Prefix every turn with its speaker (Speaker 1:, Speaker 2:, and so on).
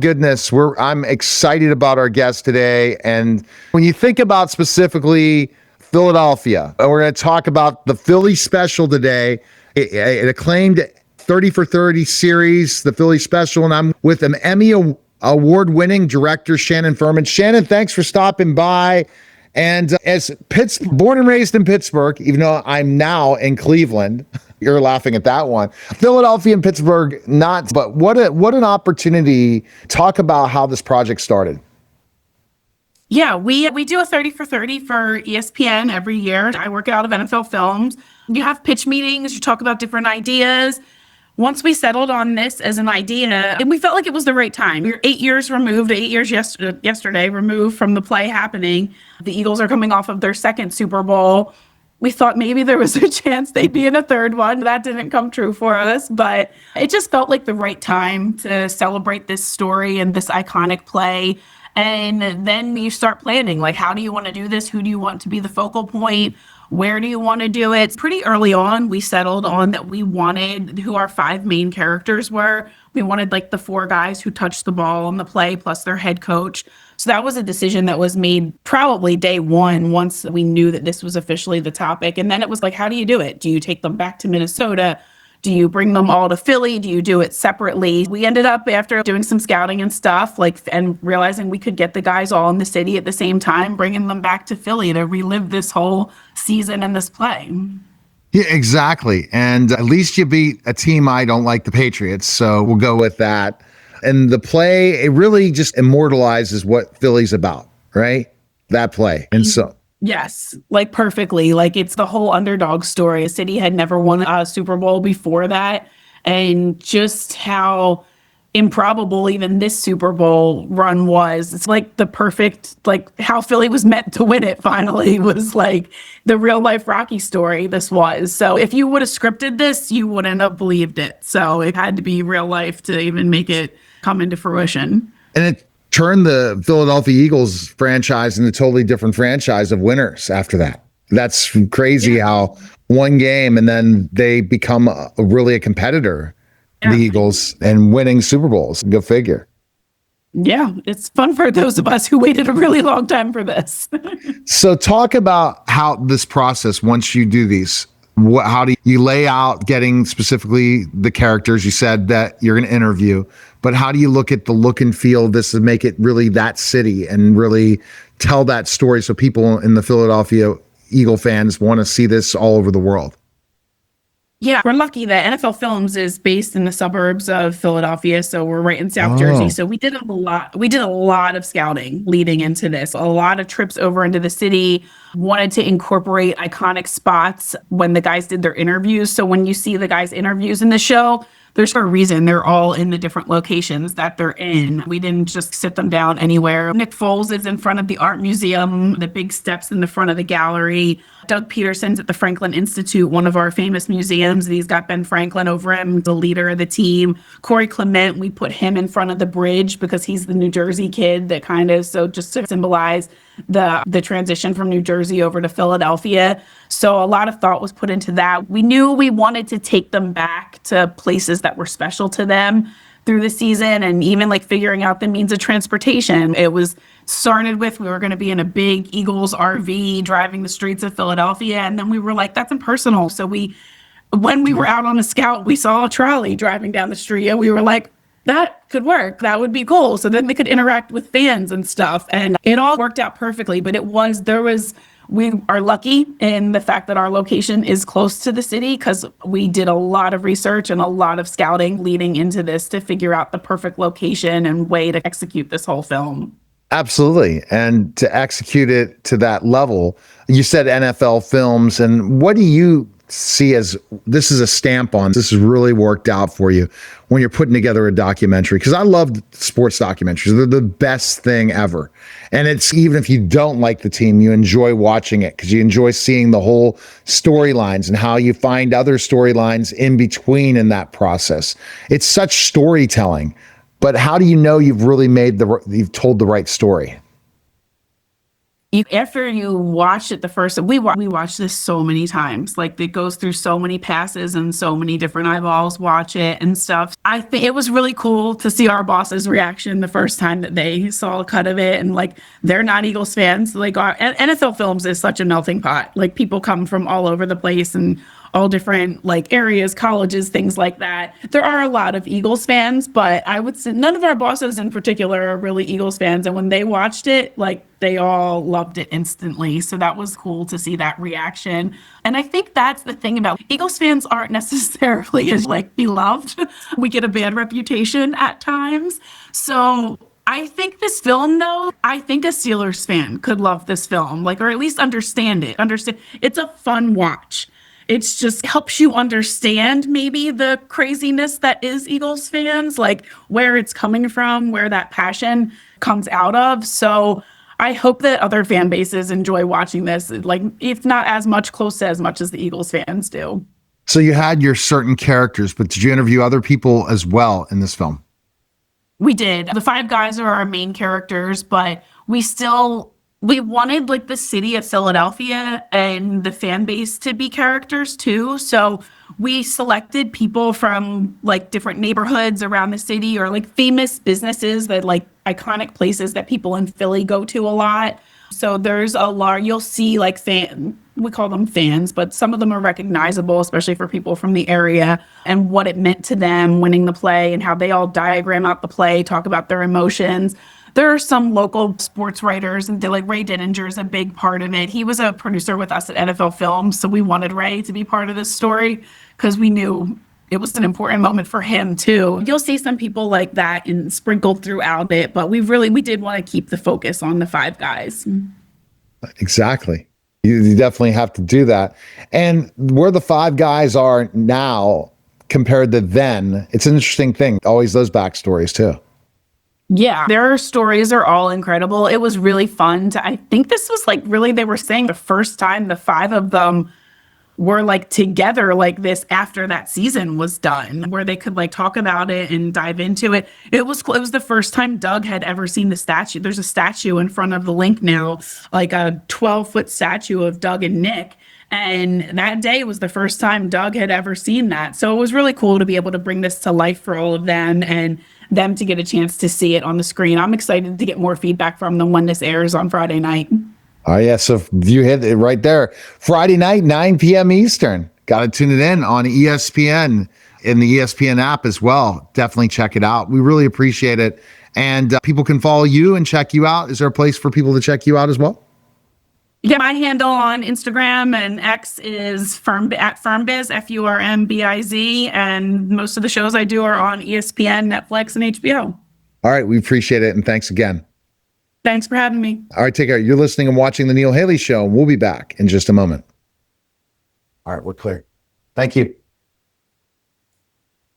Speaker 1: goodness, I'm excited about our guest today. And when you think about specifically Philadelphia, we're going to talk about the Philly special today, an acclaimed 30 for 30 series, the Philly special. And I'm with an Emmy Award-winning director, Shannon Furman. Shannon, thanks for stopping by. And as born and raised in Pittsburgh, even though I'm now in Cleveland, you're laughing at that one. Philadelphia and Pittsburgh, not, but what an opportunity. Talk about how this project started.
Speaker 2: Yeah, we do a 30 for 30 for ESPN every year. I work out of NFL Films. You have pitch meetings, you talk about different ideas. Once we settled on this as an idea, and we felt like it was the right time. We're 8 years removed, yesterday removed from the play happening. The Eagles are coming off of their second Super Bowl. We thought maybe there was a chance they'd be in a third one. That didn't come true for us, but it just felt like the right time to celebrate this story and this iconic play. And then you start planning, like, how do you want to do this? Who do you want to be the focal point? Where do you want to do it? Pretty early on, we settled on that we wanted who our 5 main characters were. We wanted like the 4 guys who touched the ball on the play plus their head coach. So that was a decision that was made probably day one, once we knew that this was officially the topic. And then it was like, how do you do it? Do you take them back to Minnesota? Do you bring them all to Philly? Do you do it separately? We ended up, after doing some scouting and stuff, and realizing we could get the guys all in the city at the same time, bringing them back to Philly to relive this whole season and this play.
Speaker 1: Yeah, exactly. And at least you beat a team I don't like, the Patriots. So we'll go with that. And the play, it really just immortalizes what Philly's about, right? That play. And so...
Speaker 2: Yes, like perfectly. Like, it's the whole underdog story. A city had never won a Super Bowl before that. And just how improbable even this Super Bowl run was. It's like the perfect, like how Philly was meant to win it finally was like the real life Rocky story this was. So if you would have scripted this, you wouldn't have believed it. So it had to be real life to even make it come into fruition.
Speaker 1: And it turned the Philadelphia Eagles franchise into a totally different franchise of winners after that. That's crazy how one game and then they become really a competitor, the Eagles, and winning Super Bowls. Go figure.
Speaker 2: Yeah, it's fun for those of us who waited a really long time for this.
Speaker 1: So talk about how this process, once you do these, how do you lay out getting specifically the characters? You said that you're going to interview, but how do you look at the look and feel of this to make it really that city and really tell that story so people in the Philadelphia Eagle fans want to see this all over the world?
Speaker 2: Yeah, we're lucky that NFL Films is based in the suburbs of Philadelphia, so we're right in South Jersey. So we did a lot of scouting leading into this. A lot of trips over into the city, wanted to incorporate iconic spots when the guys did their interviews. So when you see the guys' interviews in the show, there's a reason they're all in the different locations that they're in. We didn't just sit them down anywhere. Nick Foles is in front of the art museum, the big steps in the front of the gallery. Doug Pederson's at the Franklin Institute, one of our famous museums. He's got Ben Franklin over him, the leader of the team. Corey Clement, we put him in front of the bridge because he's the New Jersey kid that so just to symbolize the transition from New Jersey over to Philadelphia. So a lot of thought was put into that. We knew we wanted to take them back to places that were special to them through the season, and even like figuring out the means of transportation. It was started with, we were going to be in a big Eagles RV driving the streets of Philadelphia. And then we were like, that's impersonal. So when we were out on a scout, we saw a trolley driving down the street and we were like, that could work. That would be cool. So then they could interact with fans and stuff. And it all worked out perfectly. But we are lucky in the fact that our location is close to the city because we did a lot of research and a lot of scouting leading into this to figure out the perfect location and way to execute this whole film.
Speaker 1: Absolutely. And to execute it to that level, you said NFL Films. And what do you see as this is a stamp on this has really worked out for you when you're putting together a documentary? Because I love sports documentaries. They're the best thing ever. And it's, even if you don't like the team, you enjoy watching it because you enjoy seeing the whole storylines and how you find other storylines in between in that process. It's such storytelling. But how do you know you've really you've told the right story?
Speaker 2: After you watch it the first, we watched this so many times. Like it goes through so many passes and so many different eyeballs watch it and stuff. I think it was really cool to see our boss's reaction the first time that they saw a cut of it. And like, they're not Eagles fans. Like NFL Films is such a melting pot. Like people come from all over the place and all different like areas, colleges, things like that. There are a lot of Eagles fans, but I would say none of our bosses in particular are really Eagles fans. And when they watched it, like they all loved it instantly. So that was cool to see that reaction. And I think that's the thing about Eagles fans aren't necessarily as like beloved. We get a bad reputation at times. So I think this film, though, I think a Steelers fan could love this film, like, or at least understand it. It's a fun watch. It's just helps you understand maybe the craziness that is Eagles fans, like where it's coming from, where that passion comes out of. So I hope that other fan bases enjoy watching this, like if not as much as the Eagles fans do.
Speaker 1: So you had your certain characters, but did you interview other people as well in this film?
Speaker 2: We did. The five guys are our main characters, but we wanted like the city of Philadelphia and the fan base to be characters too. So we selected people from like different neighborhoods around the city or like famous businesses that like iconic places that people in Philly go to a lot. So there's you'll see like we call them fans, but some of them are recognizable, especially for people from the area and what it meant to them winning the play and how they all diagram out the play, talk about their emotions. There are some local sports writers, and like Ray Dininger is a big part of it. He was a producer with us at NFL Films, so we wanted Ray to be part of this story because we knew it was an important moment for him too. You'll see some people like that and sprinkled throughout it, but we did want to keep the focus on the five guys.
Speaker 1: Exactly. You definitely have to do that. And where the five guys are now compared to then, it's an interesting thing. Always those backstories too.
Speaker 2: Yeah, their stories are all incredible. It was really fun I think this was like really, they were saying the first time the five of them were like together like this after that season was done, where they could like talk about it and dive into it. It was the first time Doug had ever seen the statue. There's a statue in front of the link now, like a 12-foot statue of Doug and Nick. And that day was the first time Doug had ever seen that. So it was really cool to be able to bring this to life for all of them and them to get a chance to see it on the screen. I'm excited to get more feedback from them when this airs on Friday night.
Speaker 1: Oh, yeah. So you hit it right there. Friday night, 9 p.m. Eastern. Got to tune it in on ESPN, in the ESPN app as well. Definitely check it out. We really appreciate it. And people can follow you and check you out. Is there a place for people to check you out as well?
Speaker 2: Yeah, my handle on Instagram and X is at Furmbiz, FURMBIZ, and most of the shows I do are on ESPN, Netflix, and HBO.
Speaker 1: All right, we appreciate it, and thanks again.
Speaker 2: Thanks for having me.
Speaker 1: All right, take care. You're listening and watching The Neil Haley Show, and we'll be back in just a moment. All right, we're clear. Thank you.